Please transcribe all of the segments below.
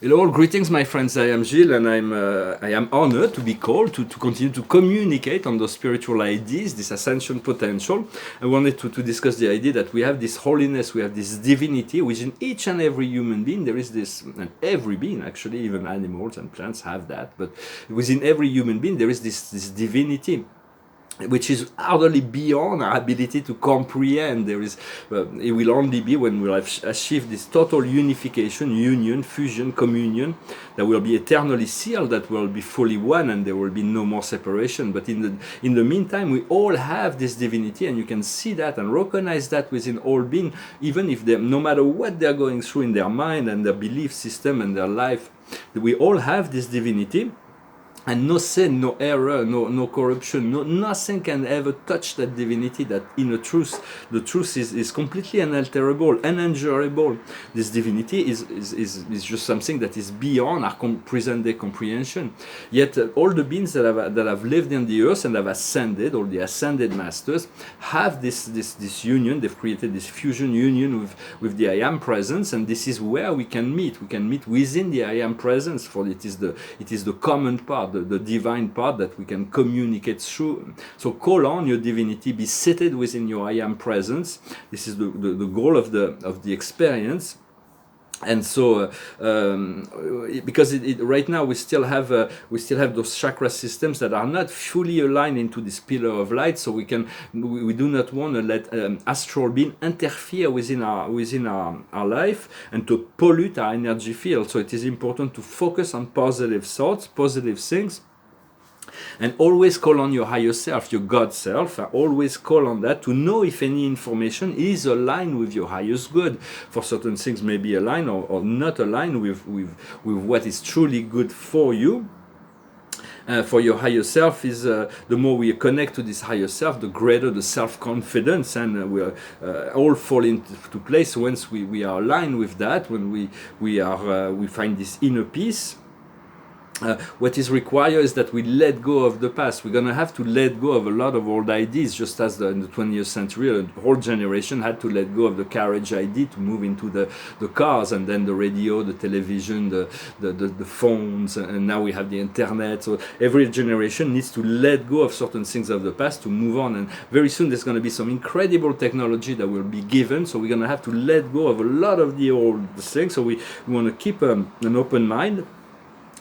Hello, greetings, my friends. I am Gilles, and I am honored to be called to continue to communicate on those spiritual ideas, this ascension potential. I wanted to discuss the idea that we have this holiness, we have this divinity within each and every human being. There is this, and every being, actually, even animals and plants have that, but within every human being, there is this divinity, which is utterly beyond our ability to comprehend. It will only be when we have achieved this total unification, union, fusion, communion, that will be eternally sealed, that will be fully one, and there will be no more separation. But in the meantime, we all have this divinity, and you can see that and recognize that within all being, even if they, no matter what they're going through in their mind and their belief system and their life, we all have this divinity. And no sin, no error, no corruption, nothing can ever touch that divinity, that inner truth. The truth is completely unalterable, unendurable. This divinity is just something that is beyond our present-day comprehension. Yet all the beings that have lived in the earth and have ascended, all the ascended masters, have this union. They've created this fusion union with the I Am presence, and this is where we can meet. We can meet within the I Am presence, for it is the common part, the divine part that we can communicate through. So call on your divinity, be seated within your I Am presence. This is the goal of the experience. And so, because right now we still have those chakra systems that are not fully aligned into this pillar of light. So we do not want to let astral being interfere within our life and to pollute our energy field. So it is important to focus on positive thoughts, positive things. And always call on your higher self, your God self. Always call on that to know if any information is aligned with your highest good. For certain things may be aligned or not aligned with what is truly good for you. For your higher self is the more we connect to this higher self, the greater the self-confidence, and we all fall into place once we are aligned with that. When we find this inner peace. What is required is that we let go of the past. We're going to have to let go of a lot of old ideas, just as in the 20th century, a whole generation had to let go of the carriage idea to move into the cars, and then the radio, the television, the phones, and now we have the internet. So every generation needs to let go of certain things of the past to move on. And very soon there's going to be some incredible technology that will be given. So we're going to have to let go of a lot of the old things. So we want to keep an open mind.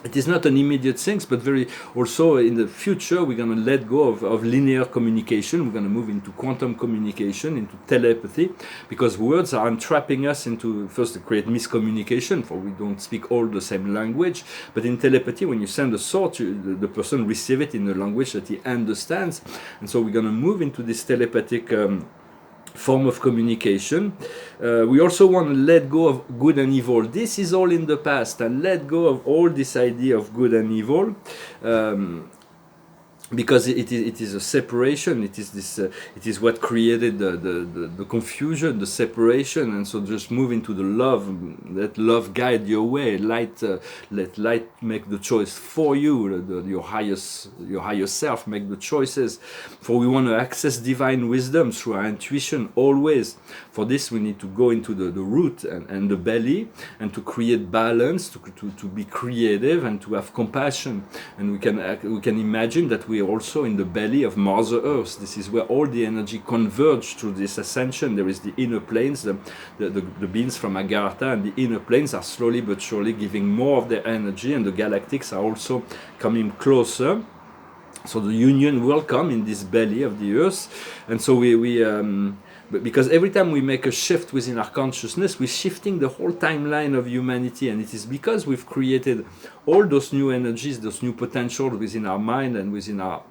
It is not an immediate thing, but very also in the future we're going to let go of linear communication. We're going to move into quantum communication, into telepathy, because words are entrapping us into, first, to create miscommunication, for we don't speak all the same language. But in telepathy, when you send a thought, the person receives it in a language that he understands. And so we're going to move into this telepathic form of communication. We also want to let go of good and evil. This is all in the past, and let go of all this idea of good and evil. Because it is a separation. It is what created the confusion, the separation, and so just move into the love. Let love guide your way. Let light make the choice for you. Your higher self make the choices. For we want to access divine wisdom through our intuition always. For this we need to go into the root and the belly, and to create balance, to be creative, and to have compassion. And we can imagine that we are also in the belly of Mother Earth. This is where all the energy converge through this ascension. There is the inner planes, the beings from Agartha, and the inner planes are slowly but surely giving more of their energy, and the galactics are also coming closer. So the union will come in this belly of the earth. And so because every time we make a shift within our consciousness, we're shifting the whole timeline of humanity. And it is because we've created all those new energies, those new potentials within our mind and within our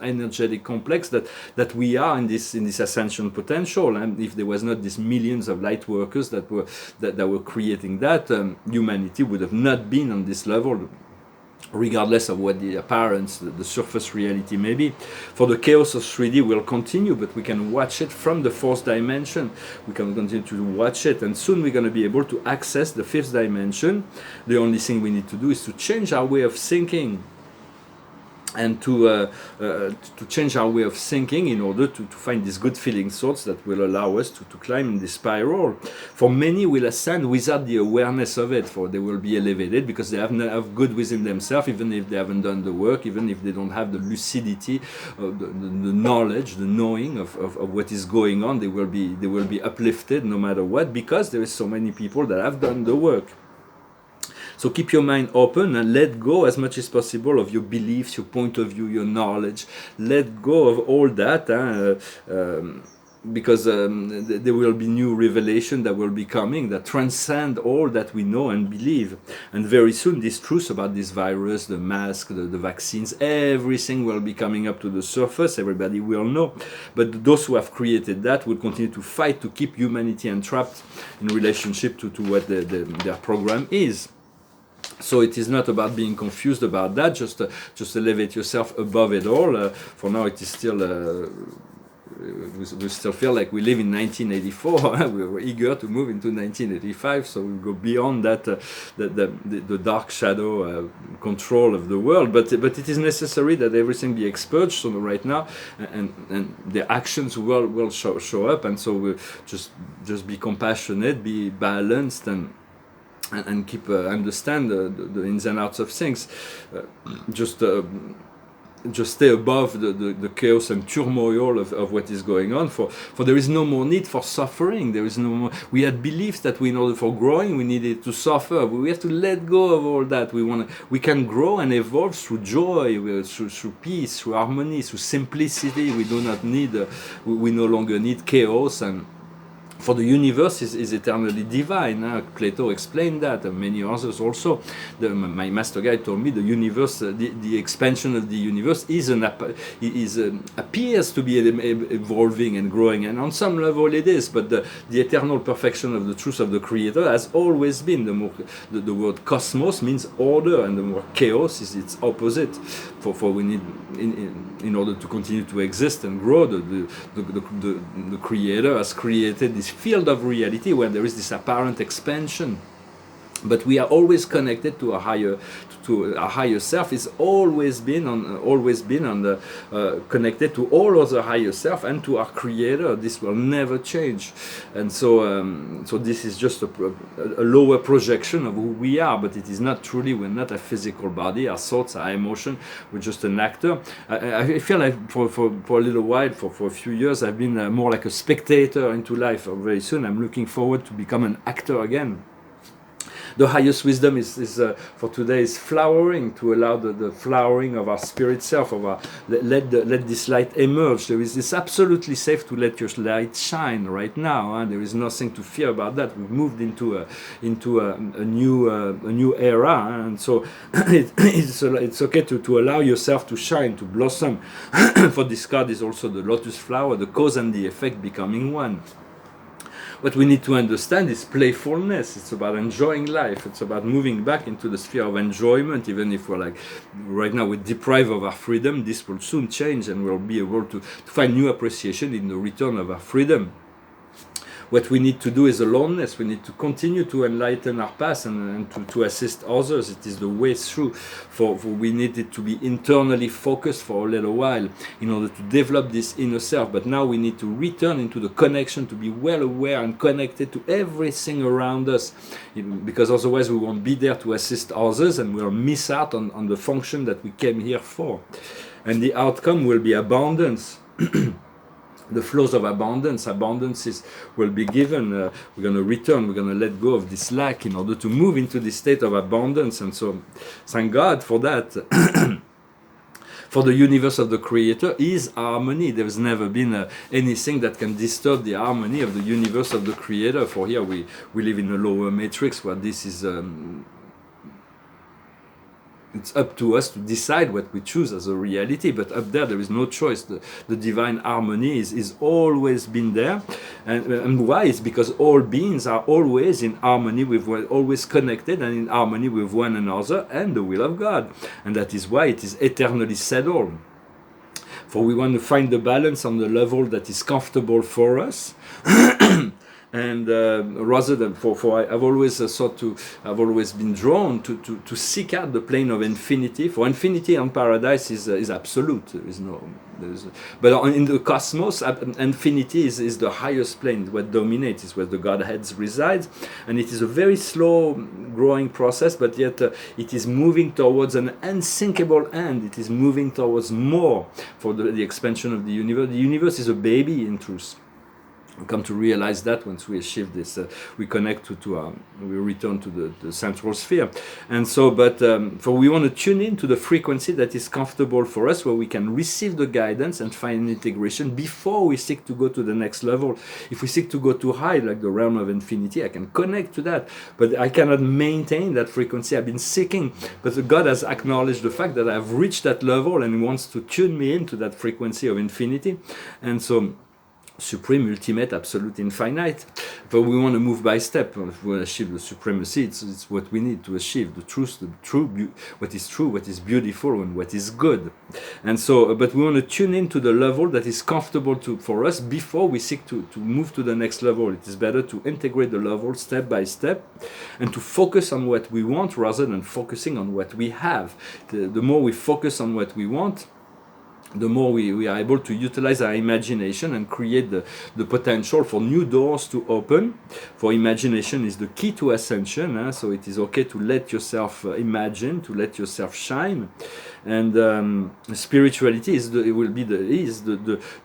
energetic complex that we are in this ascension potential. And if there was not these millions of light workers that were creating that, humanity would have not been on this level, regardless of what the appearance, the surface reality may be. For the chaos of 3D will continue, but we can watch it from the fourth dimension. We can continue to watch it, and soon we're going to be able to access the fifth dimension. The only thing we need to do is to change our way of thinking. and to change our way of thinking in order to find these good feeling thoughts that will allow us to climb in this spiral. For many will ascend without the awareness of it, for they will be elevated because they have good within themselves, even if they haven't done the work, even if they don't have the lucidity, the knowledge, the knowing of what is going on. They will be uplifted no matter what, because there is so many people that have done the work. So keep your mind open and let go as much as possible of your beliefs, your point of view, your knowledge. Let go of all that, because there will be new revelation that will be coming that transcend all that we know and believe. And very soon this truth about this virus, the mask, the vaccines, everything will be coming up to the surface. Everybody will know. But those who have created that will continue to fight to keep humanity entrapped in relationship to what their program is. So it is not about being confused about that, just elevate yourself above it all. For now it is still, we still feel like we live in 1984. We were eager to move into 1985, so we go beyond that, the dark shadow control of the world. But it is necessary that everything be expurged. So right now, and the actions will show up, and so we'll just be compassionate, be balanced, and keep understand the ins and outs of things. Just stay above the chaos and turmoil of what is going on. For there is no more need for suffering. There is no more. We had beliefs that in order for growing we needed to suffer. We have to let go of all that. We can grow and evolve through joy, through peace, through harmony, through simplicity. We do not need. We no longer need chaos. And for the universe is eternally divine. Plato explained that, and many others also. My master guide told me the universe, the expansion of the universe appears to be evolving and growing, and on some level it is. But the eternal perfection of the truth of the Creator has always been. The word cosmos means order, and the word chaos is its opposite. For we need in order to continue to exist and grow, the Creator has created this field of reality where there is this apparent expansion, but we are always connected to a higher self. Is always been connected to all other higher self and to our Creator. This will never change, and so this is just a lower projection of who we are, but it is not truly. We're not a physical body. Our thoughts, our emotion, we're just an actor. I feel like for a little while, for a few years, I've been more like a spectator into life. Very soon I'm looking forward to become an actor again. The highest wisdom is for today is flowering, to allow the flowering of our spirit self, let this light emerge. It's absolutely safe to let your light shine right now. There is nothing to fear about that. We've moved into a new era, and so it's okay to allow yourself to shine, to blossom. For this card is also the lotus flower, the cause and the effect becoming one. What we need to understand is playfulness. It's about enjoying life. It's about moving back into the sphere of enjoyment. Even if we're like, right now we're deprived of our freedom, this will soon change, and we'll be able to find new appreciation in the return of our freedom. What we need to do is aloneness. We need to continue to enlighten our path and to assist others. It is the way through. For we need it to be internally focused for a little while in order to develop this inner self. But now we need to return into the connection, to be well aware and connected to everything around us, because otherwise we won't be there to assist others, and we'll miss out on the function that we came here for. And the outcome will be abundance. The flows of abundance will be given. We're going to return, we're going to let go of this lack in order to move into this state of abundance. And so thank God for that. For the universe of the Creator is harmony. There's never been anything that can disturb the harmony of the universe of the Creator. For here we live in a lower matrix where this is it's up to us to decide what we choose as a reality, but up there is no choice. The divine harmony is always been there, and why? It's because all beings are always in harmony with one, always connected and in harmony with one another and the will of God, and that is why it is eternally settled. For we want to find the balance on the level that is comfortable for us. And rather than I've always I've always been drawn to seek out the plane of infinity. For infinity and paradise is absolute. There is no, but in the cosmos, infinity is the highest plane. What dominates is where the Godheads resides, and it is a very slow growing process, but yet it is moving towards an unthinkable end. It is moving towards more for the expansion of the universe. The universe is a baby in truth. We come to realize that once we achieve this, we connect we return to the central sphere. And so, for we want to tune in to the frequency that is comfortable for us, where we can receive the guidance and find integration before we seek to go to the next level. If we seek to go too high, like the realm of infinity, I can connect to that, but I cannot maintain that frequency I've been seeking. But God has acknowledged the fact that I've reached that level and wants to tune me into that frequency of infinity. And so, supreme, ultimate, absolute, infinite. But we want to move by step. If we want to achieve the supremacy, it's what we need to achieve: the truth, what is true, what is beautiful, and what is good. And so, but we want to tune into the level that is comfortable for us before we seek to move to the next level. It is better to integrate the level step by step and to focus on what we want rather than focusing on what we have. The more we focus on what we want, the more we are able to utilize our imagination and create the potential for new doors to open. For imagination is the key to ascension, so it is okay to let yourself imagine, to let yourself shine. And spirituality is the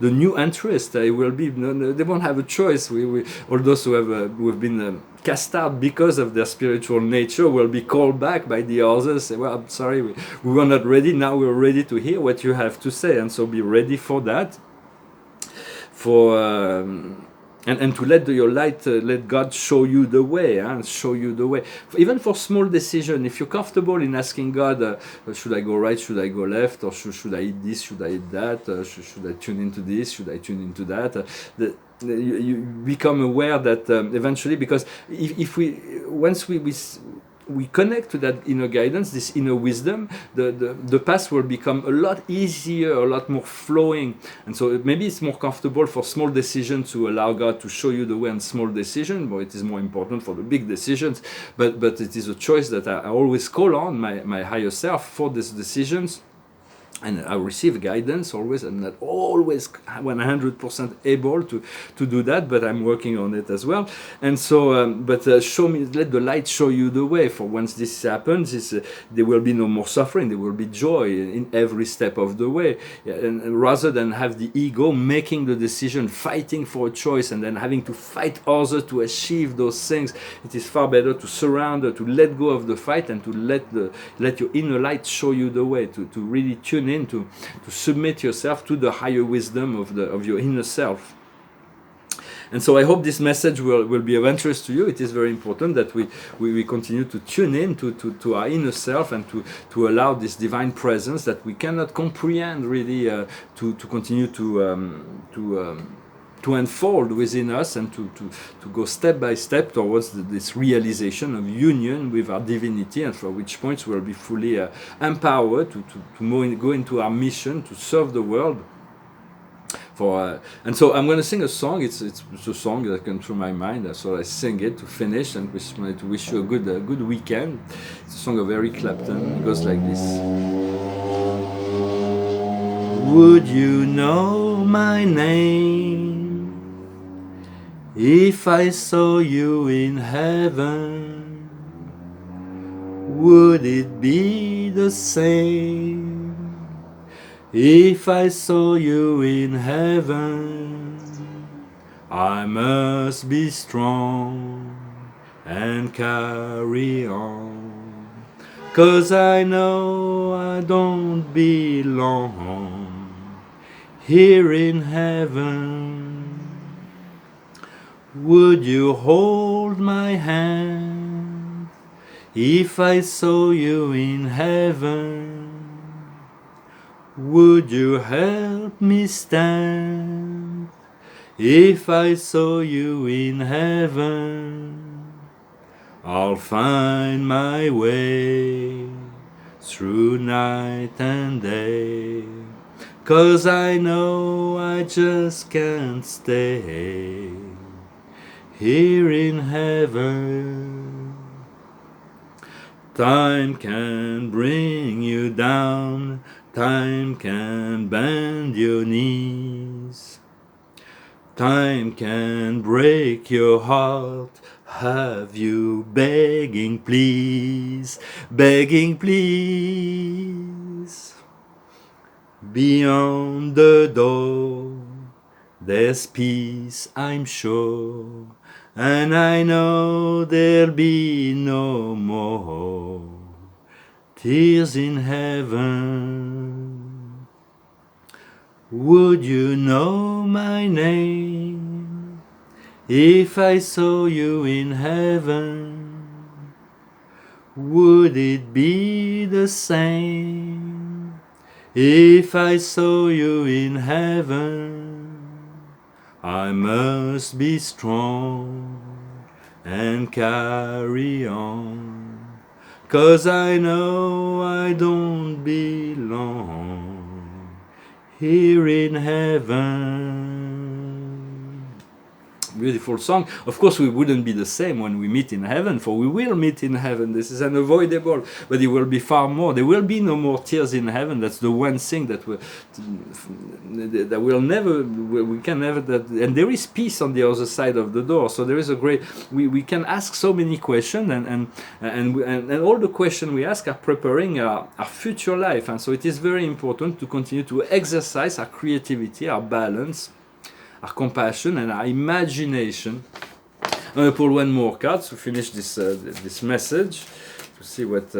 new interest. It will be, they won't have a choice. All those who have been cast out because of their spiritual nature will be called back by the others. Say, well, I'm sorry, we were not ready. Now we're ready to hear what you have to say, and so be ready for that. And to let your light, let God show you the way, show you the way. Even for small decision, if you're comfortable in asking God, should I go right, should I go left, or should I eat this, should I eat that, should I tune into this, should I tune into that, you become aware that eventually, because once we connect to that inner guidance, this inner wisdom, the path will become a lot easier, a lot more flowing. And so maybe it's more comfortable for small decisions to allow God to show you the way on small decisions, but it is more important for the big decisions. But it is a choice that I always call on my higher self for these decisions. And I receive guidance always. I'm not always 100% able to do that, but I'm working on it as well. And so, show me, let the light show you the way. For once this happens, there will be no more suffering. There will be joy in every step of the way. And rather than have the ego making the decision, fighting for a choice, and then having to fight others to achieve those things, it is far better to surrender, to let go of the fight, and to let your inner light show you the way, to really tune in, to submit yourself to the higher wisdom of your inner self. And so I hope this message will be of interest to you. It is very important that we continue to tune in to our inner self and to allow this divine presence that we cannot comprehend really to continue to unfold within us, and to go step by step towards this realization of union with our divinity, and for which points we'll be fully empowered to go into our mission to serve the world. And so I'm going to sing a song. It's a song that came through my mind, so I sing it to finish, and to wish you a good weekend. It's a song of Eric Clapton. It goes like this. Would you know my name if I saw you in heaven? Would it be the same if I saw you in heaven? I must be strong and carry on, 'cause I know I don't belong here in heaven. Would you hold my hand if I saw you in heaven? Would you help me stand if I saw you in heaven? I'll find my way through night and day, 'cause I know I just can't stay here in heaven. Time can bring you down, time can bend your knees. Time can break your heart, have you begging please, begging please. Beyond the door, there's peace, I'm sure, and I know there'll be no more tears in heaven. Would you know my name if I saw you in heaven? Would it be the same if I saw you in heaven? I must be strong and carry on, 'cause I know I don't belong here in heaven. Beautiful song. Of course, we wouldn't be the same when we meet in heaven, for we will meet in heaven. This is unavoidable, but it will be far more. There will be no more tears in heaven. That's the one thing that we can never. And there is peace on the other side of the door. So there is a great. We can ask so many questions, and all the questions we ask are preparing our future life. And so it is very important to continue to exercise our creativity, our balance, our compassion, and our imagination. I'm going to pull one more card to finish this message, to see what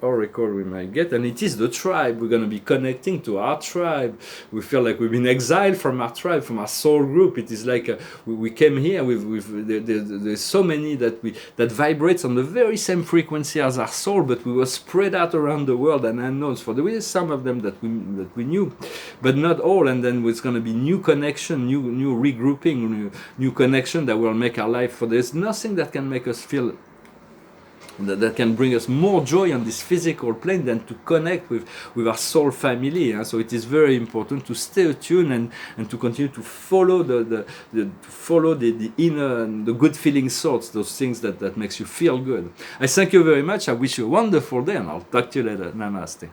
oracle we might get. And it is the tribe. We're going to be connecting to our tribe. We feel like we've been exiled from our tribe, from our soul group. It is like we came here there's so many that vibrates on the very same frequency as our soul, but we were spread out around the world and unknown. For there is some of them that we knew, but not all. And then it's going to be new connection, new regrouping, new connection that will make our life. For there's nothing that can make us feel that can bring us more joy on this physical plane than to connect with our soul family. So it is very important to stay attuned and to continue to follow the inner, the good feeling thoughts, those things that makes you feel good. I thank you very much. I wish you a wonderful day, and I'll talk to you later. Namaste.